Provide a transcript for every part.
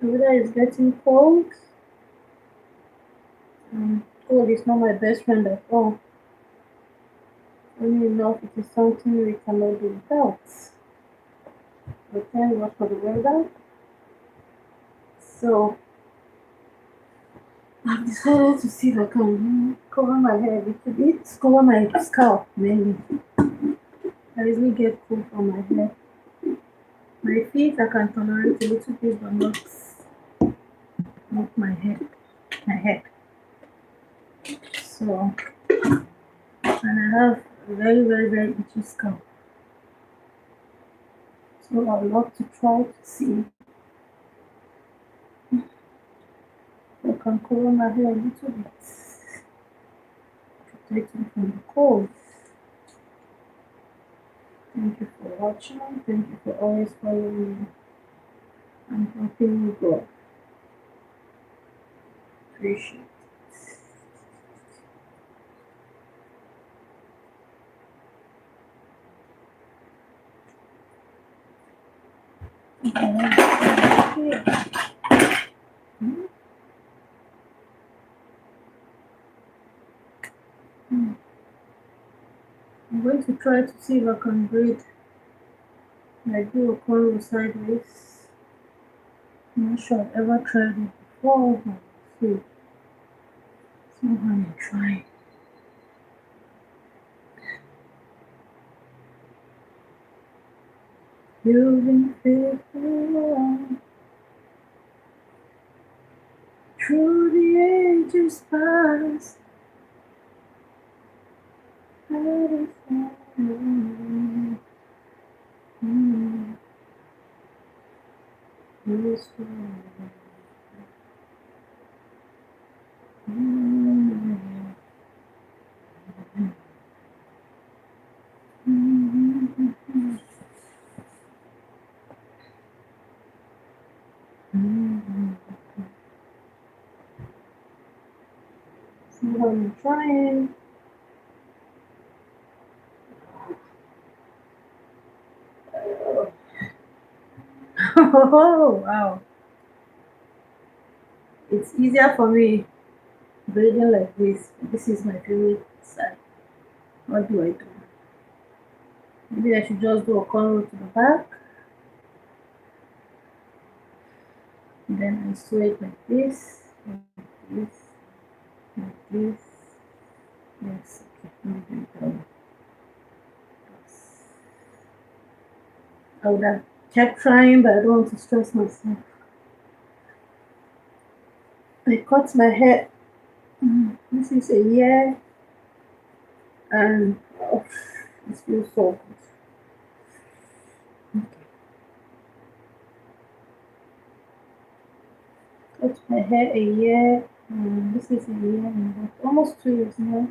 The weather is getting cold. Cold is not my best friend at all. Funny enough, it is something we cannot do without. But thank God for the weather. So I've decided to see if I can cover my hair a little bit, cover my scalp mainly. I usually get cold from my hair. My feet I can tolerate a little bit, but not my head. My head. So and I have a very itchy scalp. So I would love to try to see if I can cover my hair a little bit, protect me from the cold. Thank you for watching. Thank you for always following me and helping me grow. Appreciate it. I'm going to try to see if I can braid like do a cornrow sideways. I'm not sure I've ever tried it before, but see, it's no harm in trying. You've been faithful through the ages past. That is all. Yes, Lord. See how I'm trying. Oh wow! It's easier for me braiding like this. This is my favorite style. What do I do? Maybe I should just do a cornrow to the back. Then I sew it like this, like this, like this. Yes, okay. Maybe that way. I would have kept trying, but I don't want to stress myself. I cut my hair. This is a year, and oh, it feels so good. Cut my hair a year. This is a year and almost 2 years now.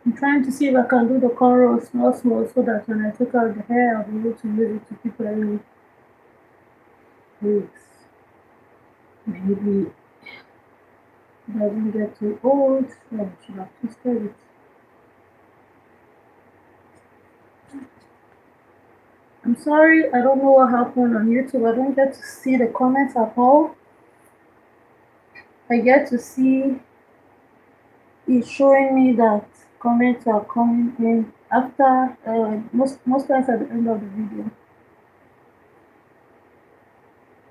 I'm trying to see if I can do the cornrow small small so that when I take out the hair I'll be able to use it to keep any wigs. Maybe it doesn't get too old. Yeah, I should have twisted it. I'm sorry, I don't know what happened on YouTube. I don't get to see the comments at all. I get to see it showing me that comments are coming in after most times at the end of the video.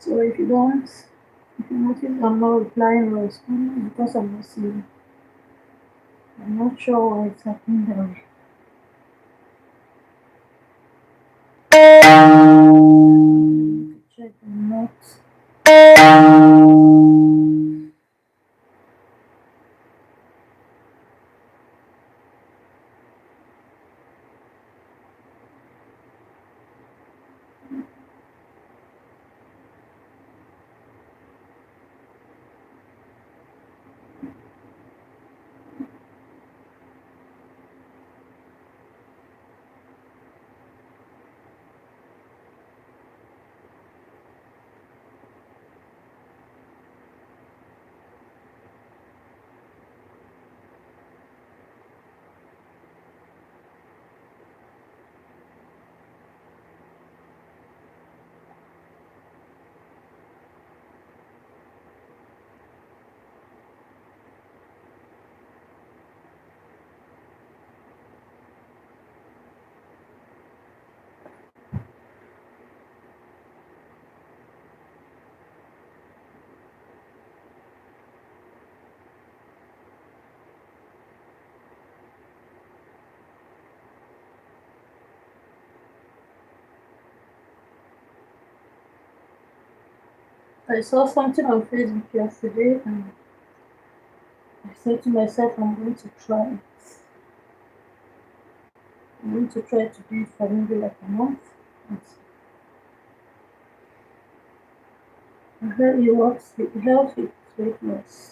So if you notice I'm not replying or responding because I'm not seeing. I'm not sure why it's happening that way. Check the notes. I saw something on Facebook yesterday and I said to myself, I'm going to try it. I'm going to try to do it for maybe like a month. I heard it works, it helps with weight loss.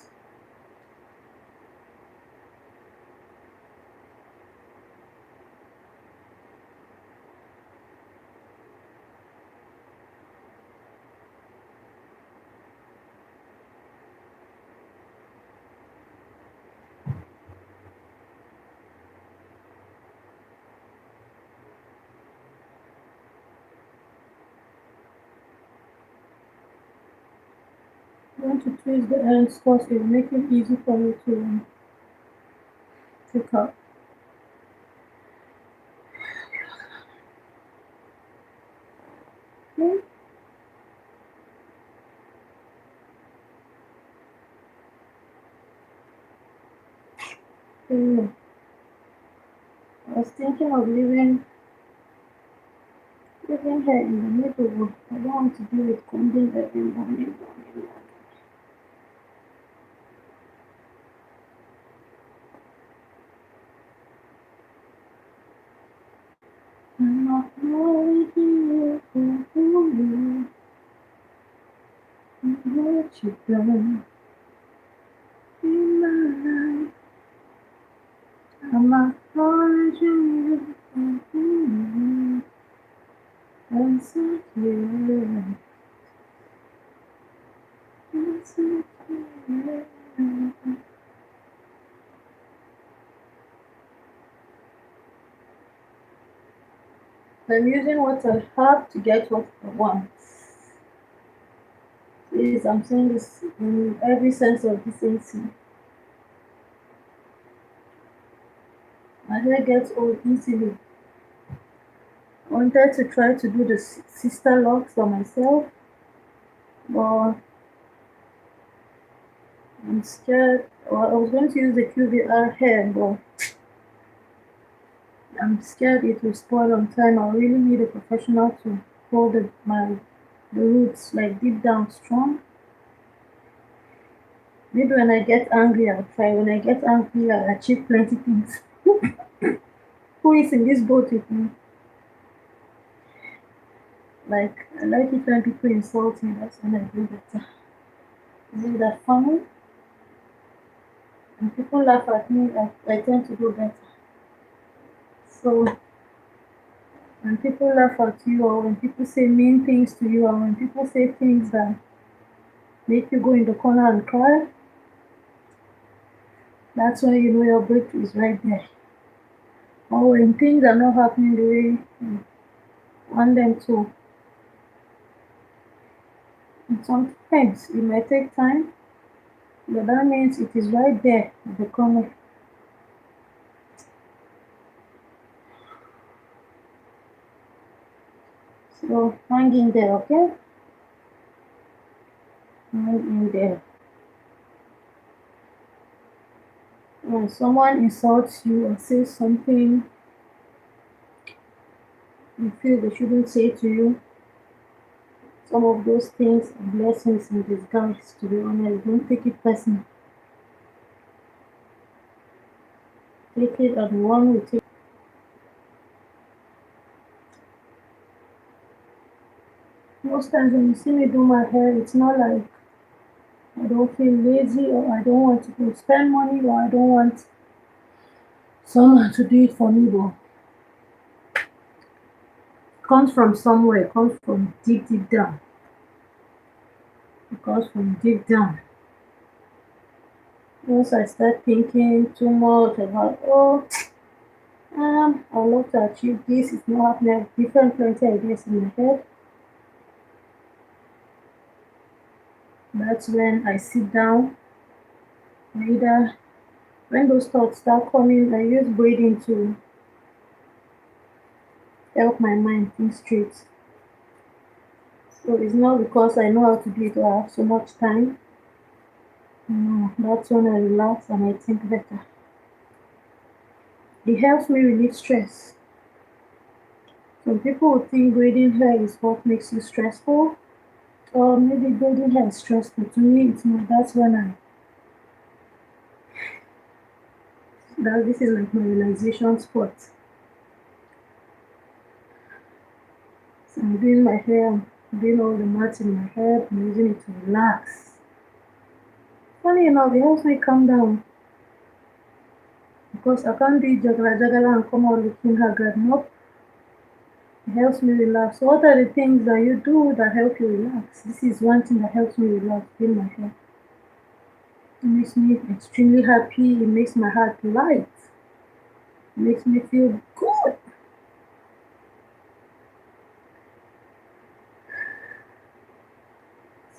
I want to twist the ends because it will make it easy for me to take out. Okay. So, I was thinking of leaving hair in the middle. I don't want to do it combing every morning. I'm not worried you for who what you've done in my life. I'm not worried you for who I'm so clear. I'm so clear. I'm using what I have to get what I want. Please, I'm saying this in every sense of decency. My hair gets old easily. I wanted to try to do the sister locks for myself, but I'm scared. Well, I was going to use the QVR hair, but I'm scared it will spoil on time. I really need a professional to hold the roots like deep down strong. Maybe when I get angry, I'll try. When I get angry, I'll achieve plenty things. Who is in this boat with me? Like, I like it when people insult me. That's when I do better. Is it that funny? And people laugh at me, I tend to do better. So when people laugh at you, or when people say mean things to you, or when people say things that make you go in the corner and cry, that's when you know your breakthrough is right there. Or when things are not happening the way you want them to. And sometimes it might take time, but that means it is right there at the corner. So hang in there, okay? Hang in there. When someone insults you or says something you feel they shouldn't say to you, some of those things are blessings in disguise, to be honest. Don't take it personal. Take it as one will take. Most times when you see me do my hair, it's not like I don't feel lazy or I don't want to go spend money or I don't want someone to do it for me, but it comes from somewhere, it comes from deep, deep down. It comes from deep down. Once I start thinking too much about, oh, I love to achieve this, it's not happening, I have different plenty ideas in my head. That's when I sit down. Either when those thoughts start coming, I use breathing to help my mind think straight. So it's not because I know how to do it or I have so much time. No, that's when I relax and I think better. It helps me relieve stress. Some people would think braiding hair is what makes you stressful, or maybe braiding hair is stressful. To me, it's not. That's when this is like my relaxation spot. So I'm doing my hair, I'm doing all the knots in my head, I'm using it to relax. Funny enough, it helps me calm down because I can't do it jagala jagala and come out looking haggard. Nope. It helps me relax. So what are the things that you do that help you relax? This is one thing that helps me relax, doing my hair. It makes me extremely happy. It makes my heart light. It makes me feel good.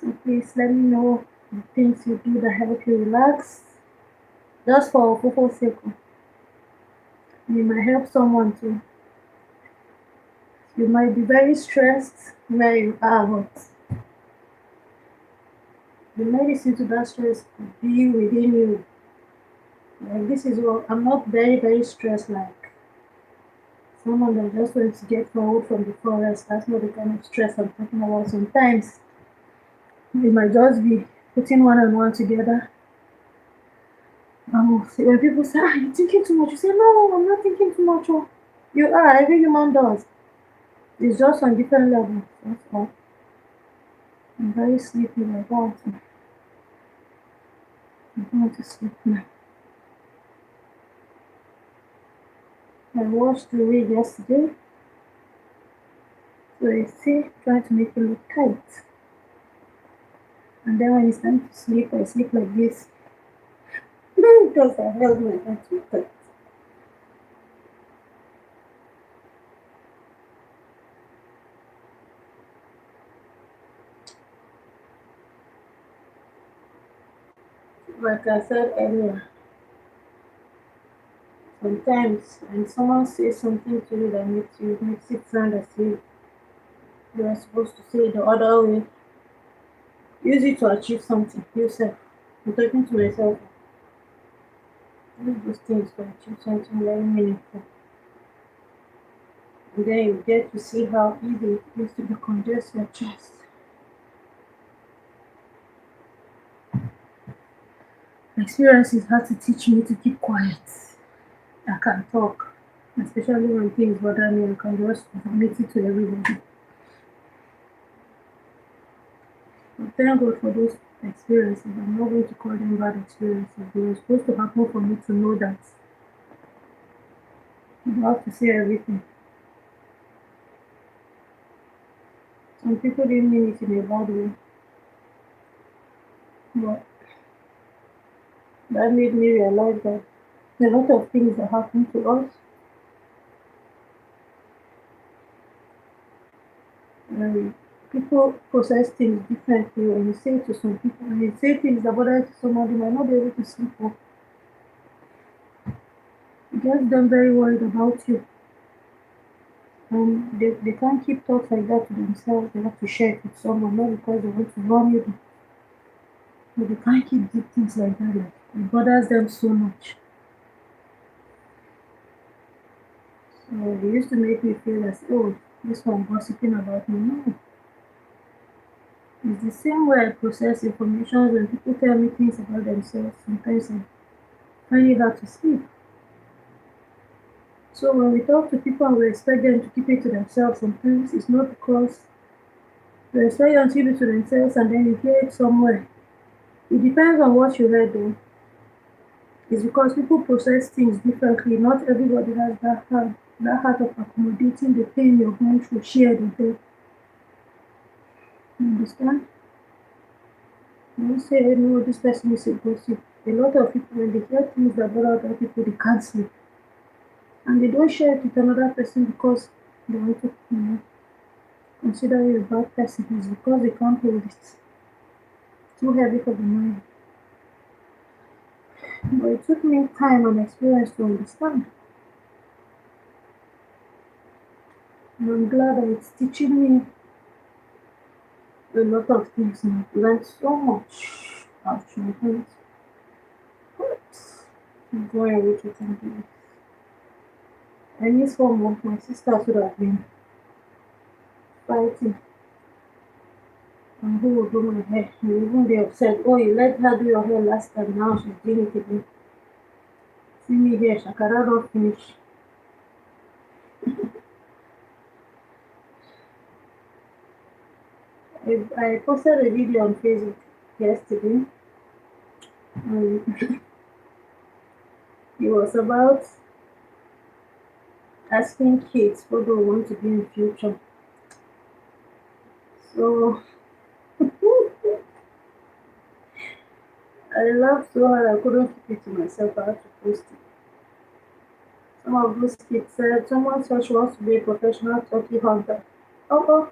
So please let me know the things you do that help you relax. Just for people's sake. You might help someone too. You might be very stressed where you are, but the medicine to that stress could be within you. Like this is what I'm not very, very stressed like someone that just wants to get food from the forest. That's not the kind of stress I'm talking about. Sometimes it might just be putting one and one together. When people say, you're thinking too much, you say, no, I'm not thinking too much. Oh. You are, every human does. It's just on different levels. That's all. I'm very sleepy like that. I'm going to sleep now. I watched the wig yesterday. So I see, trying to make it look tight. And then when it's time to sleep, I sleep like this. Because I held my head too tight. Like I said earlier, sometimes when someone says something to you that makes it sound as if you are supposed to say it the other way, use it to achieve something yourself. I'm talking to myself. Use those things to achieve something very meaningful. And then you get to see how easy it is to decongest your chest. Experiences had to teach me to keep quiet. I can talk, especially when things bother me. I can just admit it to everybody. But thank God for those experiences. I'm not going to call them bad experiences. They were supposed to happen for me to know that You have to say everything. Some people didn't mean it in a bad way, but that made me realize that a lot of things that happen to us, um, people process things differently. When you say to some people, when you say things that bother to somebody, might not be able to sleep or it gets them very worried about you. And they can't keep thoughts like that to themselves. They have to share it with someone, not because they want to run you, but they can't keep deep things like that. Like, it bothers them so much. So it used to make me feel as, oh, this one gossiping about me. No, it's the same way I process information when people tell me things about themselves. Sometimes I find it hard to sleep. So when we talk to people and we expect them to keep it to themselves, sometimes it's not because we expect them to keep it to themselves and then you hear it somewhere. It depends on what you read though. It's because people process things differently. Not everybody has that heart of accommodating the pain you're going through shared with them. You understand? You don't say, hey, no, this person is a gossip. A lot of people, when they hear things that bother other people, they can't sleep. And they don't share it with another person because they want to, consider you a bad person. It's because they can't hold it. Too heavy for the mind. But it took me time and experience to understand. And I'm glad that it's teaching me a lot of things now. I've learned so much actually. But I'm going with it and do it. Any form of my sister should have been fighting and who will do my hair. And even they have said, oh, you let her do your hair last time, now she's doing it again. See me here, Shakara don't finish. I posted a video on Facebook yesterday and it was about asking kids what they want to be in future. So I laughed so hard I couldn't keep it to myself. I had to post it. Some of those kids said someone said she wants to be a professional turkey hunter. Oh,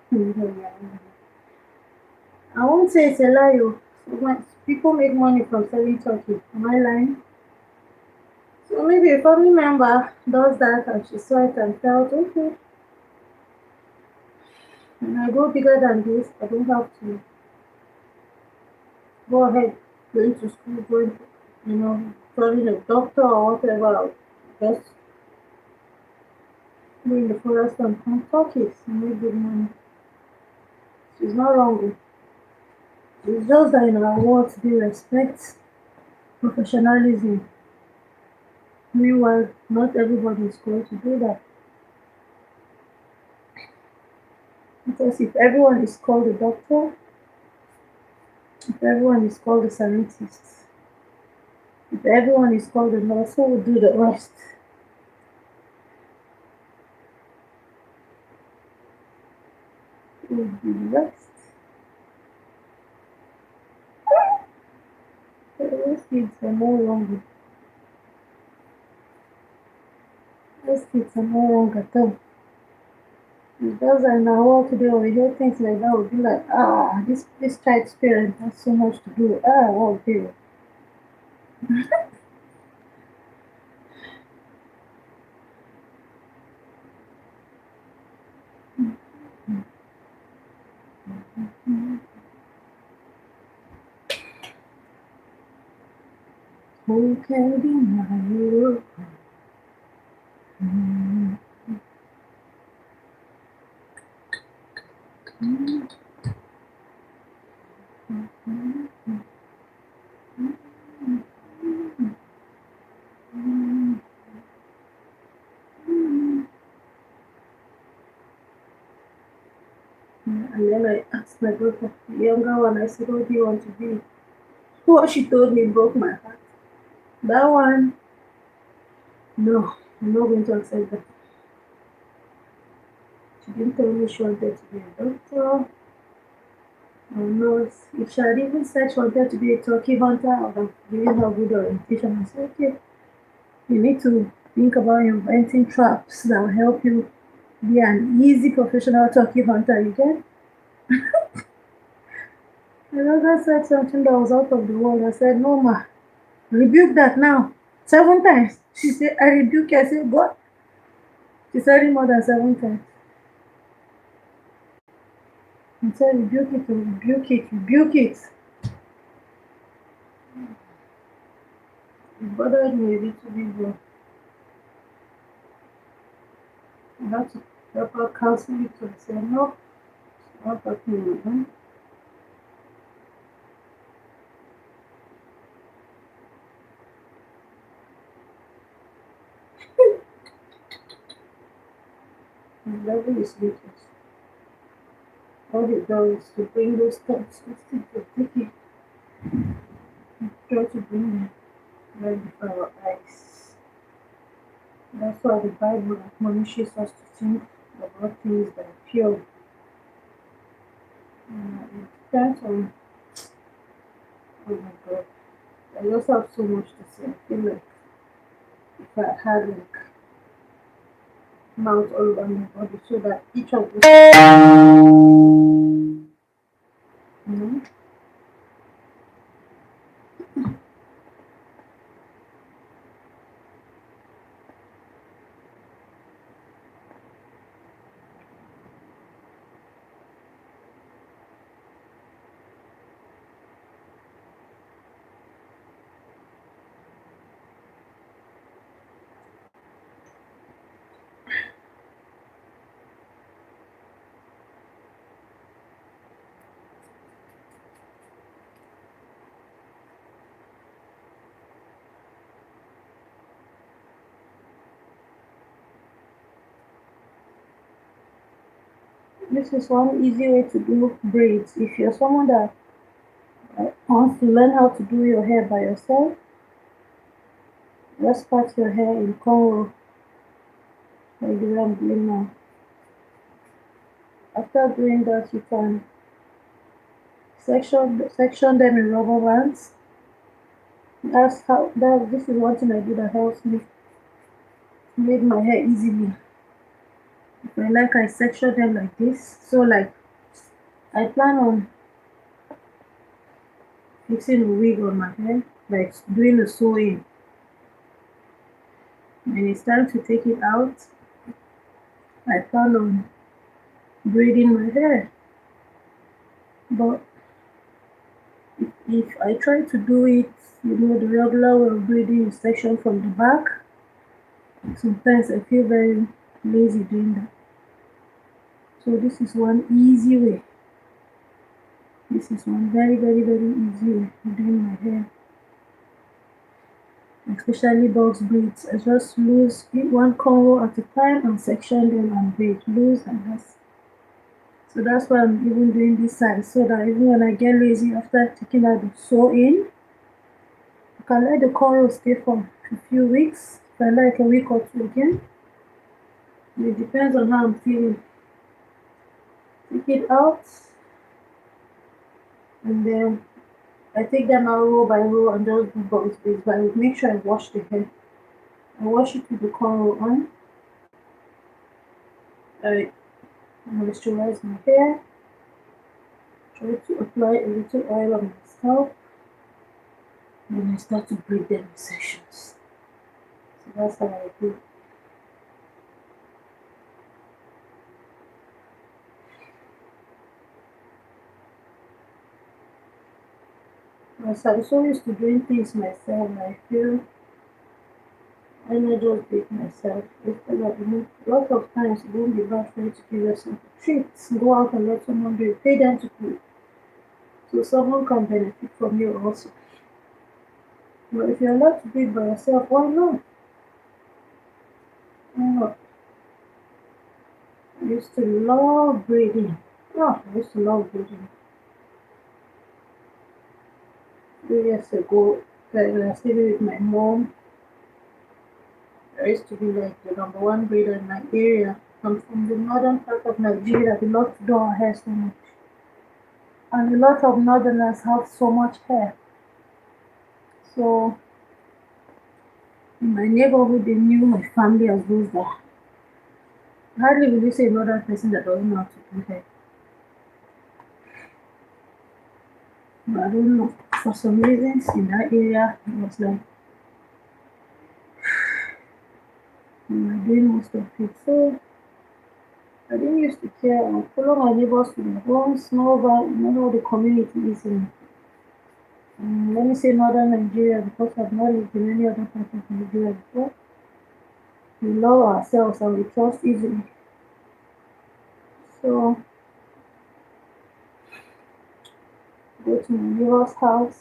I won't say it's a lie. Oh. So when people make money from selling turkey. Am I lying? So maybe a family member does that and she saw it and felt okay. When I go bigger than this, I don't have to go ahead going to school, going, becoming a doctor or whatever. I'll just go in the forest and hunt turkeys and make good money. She's not wrong. It's just that in our world they respect professionalism. Meanwhile, not everybody is going to do that. Because if everyone is called a doctor, if everyone is called a scientist, if everyone is called a nurse, who will do the rest? Who will do the rest? So those kids are no longer. Those kids are no longer at all. It's just that in our world today, when we hear things like that, we'll be like, this child's parent has so much to do. Oh dear. Who can deny you? And then I asked my daughter, the younger one, I said, what do you want to be? What she told me broke my heart. That one, no. I'm not going to accept that. She didn't tell me she wanted to be a doctor or nurse. If she had even said she wanted to be a turkey hunter, I would have given her good orientation and said, okay, you need to think about inventing traps that will help you be an easy professional turkey hunter. You get? Another said something that was out of the world. I said, no, ma, rebuke that now. 7 times. She said, I rebuke you. I said, what? She said it more than 7 times. I said, rebuke it, rebuke it, rebuke it. It bothered me a little bit, but I had to help her counsel it to I said, no, it's not talking with them. The level is useless. All it does is to bring those thoughts instead of taking, try to bring them right before our eyes. That's why the Bible admonishes us to think about things that are pure. It depends on, oh my God, I just have so much to say. I feel like if I had like mouth all over my body so that each of know, this is one easy way to do braids. If you're someone that wants to learn how to do your hair by yourself, just part your hair in cornrow like the way I'm doing now. After doing that, you can section them in rubber bands. This is one thing I do that helps me make my hair easily. If I like, I section them like this. So like I plan on fixing a wig on my hair, like doing a sewing. When it's time to take it out, I plan on braiding my hair. But if I try to do it, the regular way of braiding is section from the back, sometimes I feel very lazy doing that. So this is one easy way. This is one very, very, very easy way of doing my hair. Especially box braids. I just lose one cornrow at a time and section them and braid. Loose and that's so that's why I'm even doing this side so that even when I get lazy after taking out the sew in, I can let the cornrow stay for a few weeks. If I like a week or two again. It depends on how I'm feeling. Take it out and then I take them out row by row and just do box braids. But I would make sure I wash the hair. I wash it with the cornrow on. I moisturize my hair. Try to apply a little oil on my scalp. And then I start to braid them in sections. So that's how I do. As I'm so used to doing things myself, I feel I not just do it myself. Instead of a lot of times it won't be bad for you to give yourself a treat. Go out and let someone do it. Pay them to do it. So someone can benefit from you also. But if you're allowed to do it by yourself, why not? Why not? I used to love braiding. Oh, I used to love braiding. 3 years ago, when I was living with my mom, I used to be like the number one breeder in my area. I'm from the northern part of Nigeria. We love to do our hair so much. And a lot of northerners have so much hair. So in my neighborhood, they knew my family as those that hardly will you say another person that doesn't know how to do hair. But I don't know. For some reasons in that area, it was like we were doing most of it. So I didn't used to care. I follow my neighbors to their homes, know about how the community is in let me say northern Nigeria because I've not lived in any other part of Nigeria before. We love ourselves and we trust easily. So go to my neighbor's house,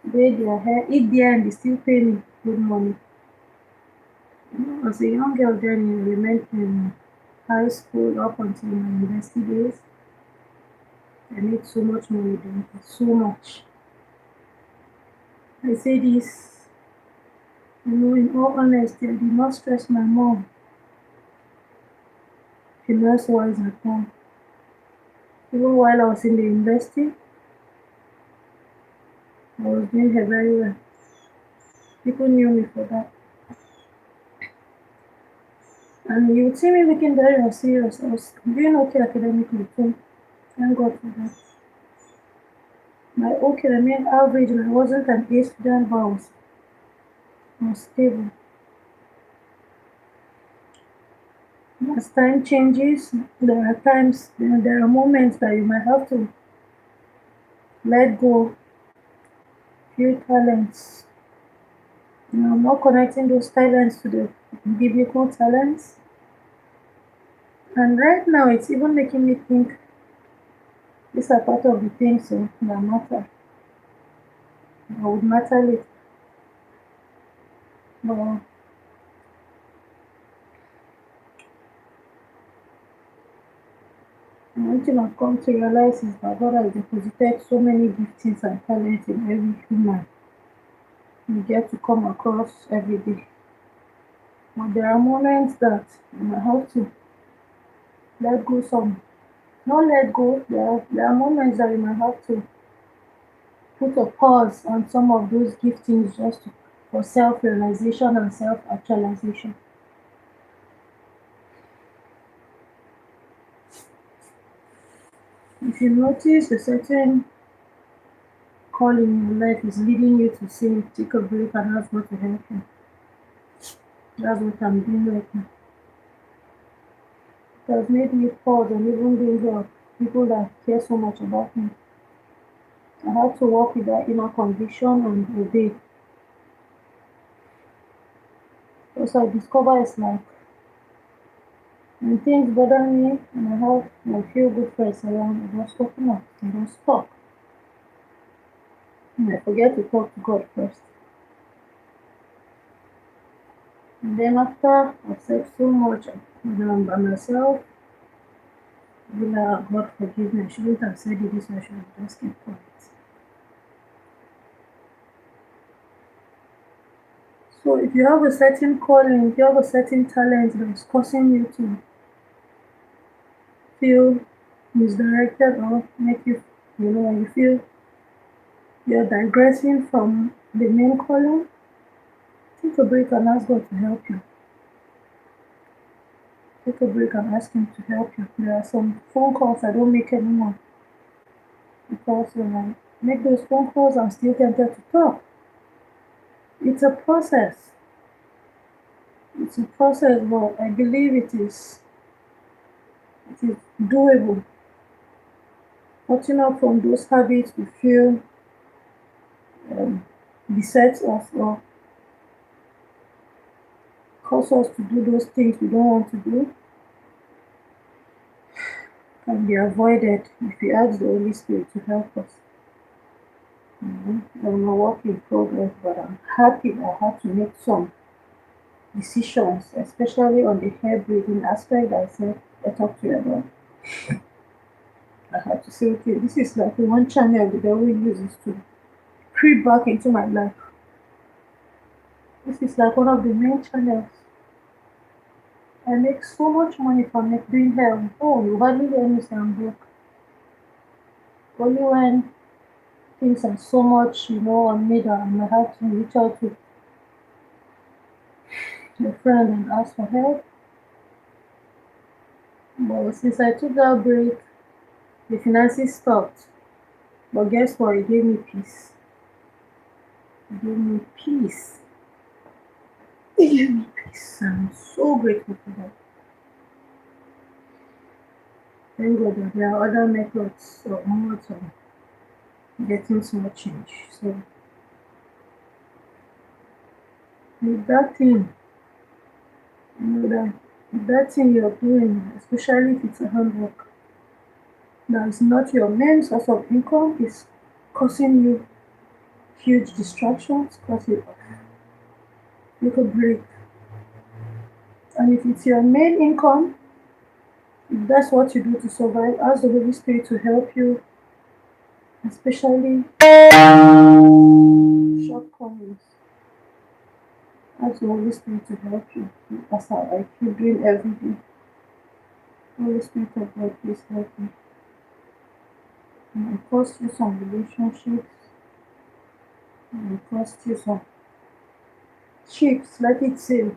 braid their hair, eat there and they still pay me good money. As a young girl then in elementary high school up until my university days, I made so much money then. So much. I say this, in all honesty, I did not stress my mom finance wise at all. Even while I was in the university, I was doing her very well. People knew me for that. And you would see me looking very unserious. I was doing okay academically too. Thank God for that. My okay, I mean average, and I wasn't an A student, but I was stable. As time changes, there are times, there are moments that you might have to let go few talents. I'm not connecting those talents to the biblical talents. And right now, it's even making me think these are part of the things that matter, that would matter later. But one thing I've come to realize is that God has deposited so many giftings and talents in every human you get to come across every day. But there are moments that you might have to let go some. Not let go, there are moments that you might have to put a pause on some of those giftings for self realization and self actualization. If you notice a certain call in your life is leading you to say, take a break and ask God to help you. That's what I'm doing right now. It has made me pause and even think of people that care so much about me. I have to work with that inner conviction and obey. Also, I discover it's like when things bother me and I have my few good friends around, I just open up and just talk. And I forget to talk to God first. And then after I've said so much by myself, I'll be like, God forgive me, I shouldn't have said it this way, I should have just kept quiet. So if you have a certain calling, if you have a certain talent that is causing you to feel misdirected or make you, when you feel you're digressing from the main calling, take a break and ask God to help you. Take a break and ask Him to help you. There are some phone calls I don't make anymore because when I make those phone calls, I'm still tempted to talk. It's a process. It's a process, but I believe it is doable. Cutting up from those habits we feel beset us or cause us to do those things we don't want to do can be avoided if we ask the Holy Spirit to help us. I'm a work in progress, but I'm happy I had to make some decisions, especially on the hair braiding aspect that I talked to you about. I had to say, okay, this is like the one channel the devil uses to creep back into my life. This is like one of the main channels. I make so much money from it doing hair. Oh, you hardly hear me say I'm broke. Only when things are so much, on me that I might have to reach out to a friend and ask for help. But since I took that break, the finances stopped. But guess what? It gave me peace. It gave me peace. It gave me peace. I'm so grateful for that. Thank God that there are other methods or modes of getting small change. So with that thing, that that thing you're doing, especially if it's a handwork, that is not your main source of income, is causing you huge distractions, cause you could break. And if it's your main income, if that's what you do to survive, ask the Holy Spirit to help you, especially shortcomings. Ask the Holy Spirit to help you. That's how I keep doing every day. Holy Spirit of God, please help me. And it cost you some relationships, and it cost you some chips, let it say.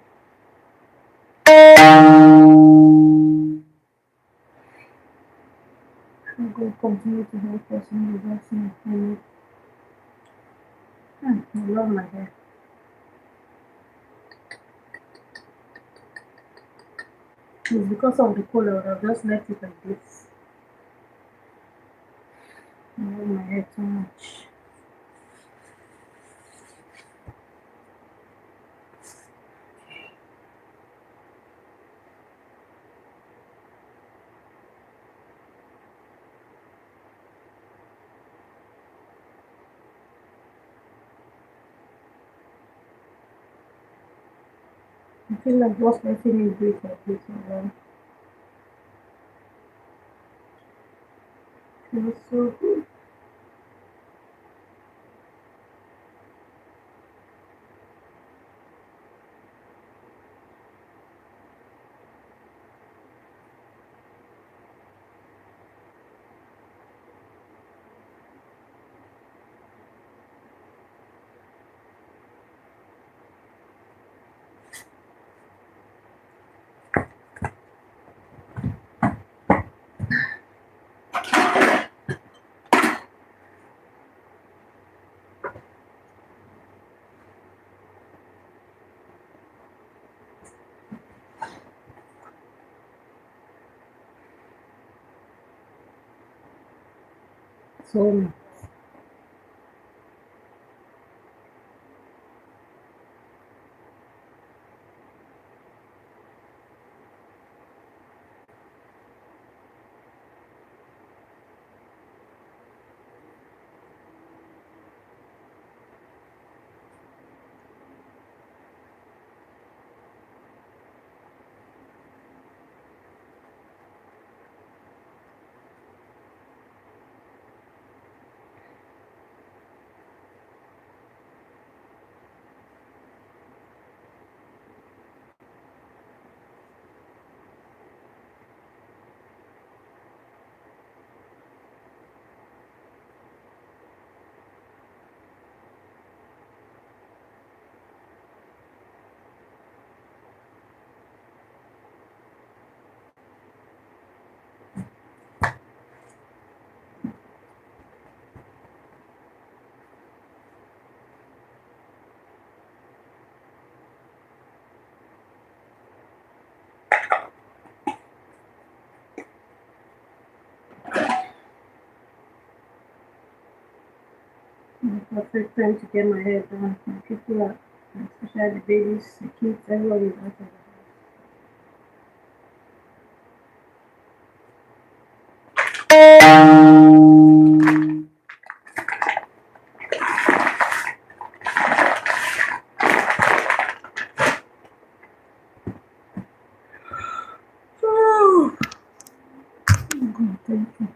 And God continue to help us in Jesus' name. Amen. I love my hair. It's because of the color, I've just left it like this. I love my hair too much. I feel like just letting it breathe like this a while feels so good. So the perfect time to get my hair done. My people are, especially the babies, the kids, everybody is out of the house. God, thank you.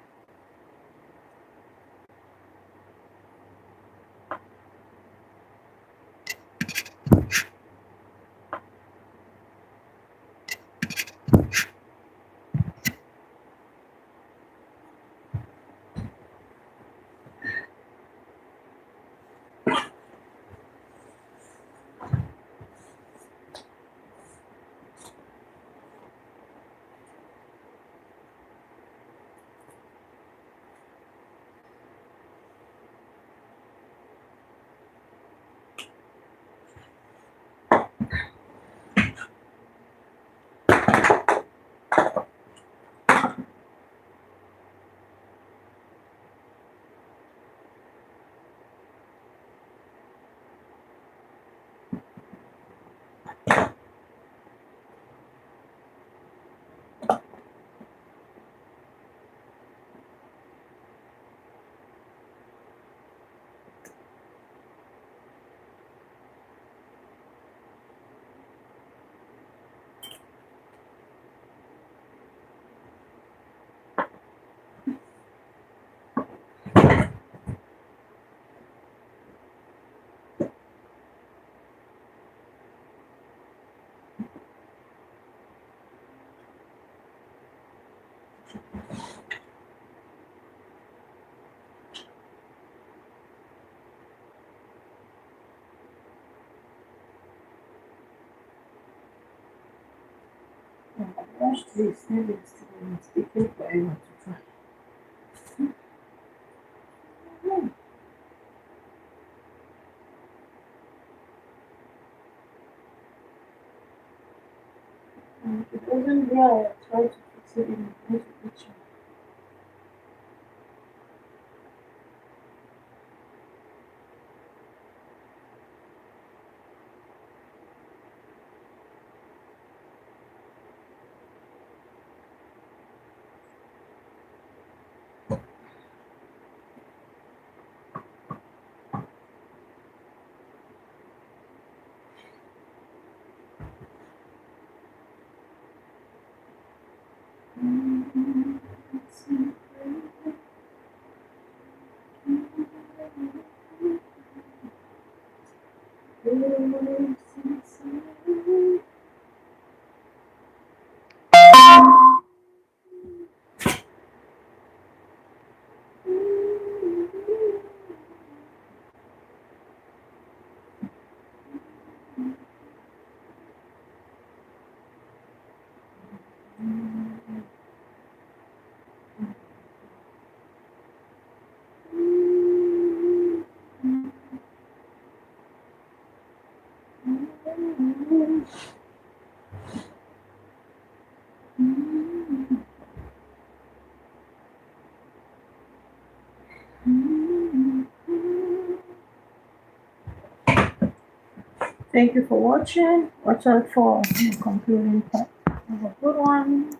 Watch this. Maybe it's taking forever to try. And if it doesn't dry, I try to fix it in the kitchen. Thank you for watching. Watch out for the concluding part. Have a good one.